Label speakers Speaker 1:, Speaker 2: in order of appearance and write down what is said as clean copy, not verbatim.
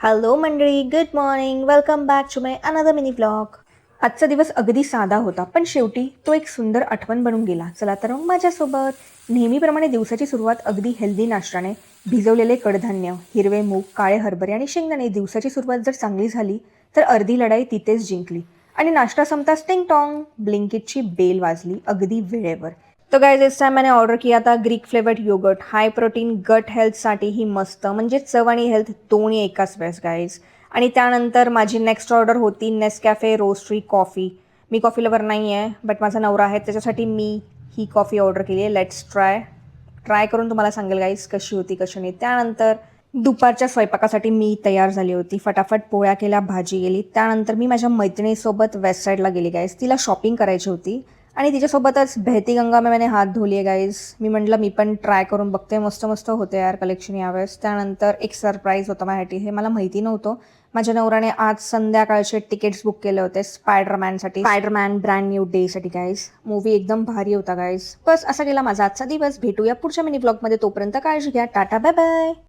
Speaker 1: Hello मंडळी, good morning. Welcome back to my another mini vlog. आजचा दिवस अगदी साधा होता, पण शेवटी तो एक सुंदर आठवण बनून गेला. चला तर मग माझ्यासोबत नेहमीप्रमाणे दिवसाची सुरुवात अगदी हेल्दी नाश्त्याने, भिजवलेले कडधान्य, हिरवे मूग, काळे हरभरे आणि शेंगदाणे. दिवसाची सुरुवात जर चांगली झाली तर अर्धी लढाई तिथेच जिंकली. आणि नाश्ता संपताच टिंग टॉंग, ब्लिंकिटची बेल वाजली अगदी वेळेवर. तो गाइस इस टाइम मैंने ऑर्डर किया था Greek flavoured yogurt. High protein, gut हेल्थसाठी ही मस्त, म्हणजे चव आणि हेल्थ दोन्ही एकाच वेळेस गाईज. आणि त्यानंतर माझी नेक्स्ट ऑर्डर होती नेसकॅफे रोस्ट्री कॉफी. मी कॉफी लवर नाही आहे, बट माझा नवरा आहे, त्याच्यासाठी मी ही कॉफी ऑर्डर केली आहे. लेट्स ट्राय करून तुम्हाला सांगेल गाईज कशी होती कशी नाही. त्यानंतर दुपारच्या स्वयंपाकासाठी मी तयार झाली होती. फटाफट पोळ्या केल्या, भाजी गेली. त्यानंतर मी माझ्या मैत्रिणीसोबत वेस्ट साईडला गेली गाईज. तिला शॉपिंग करायची होती आणि तिच्यासोबतच बहती गंगा में मैंने हात धुली आहे गाईज. मी म्हटलं मी पण ट्राय करून बघते. मस्त मस्त होते यार कलेक्शन यावेळेस. त्यानंतर एक सरप्राईज होतं माझ्यासाठी, हे मला माहिती नव्हतं. माझ्या नवऱ्याने आज संध्याकाळचे तिकीट्स बुक केले होते स्पायडरमॅनसाठी, स्पायडरमॅन ब्रँड न्यू डेसाठी गाईज. मूवी एकदम भारी होता गाईज. बस असा गेला माझा आजचा दिवस. भेटूया पुढच्या मिनी ब्लॉगमध्ये. तोपर्यंत काळजी घ्या. Tata, bye bye.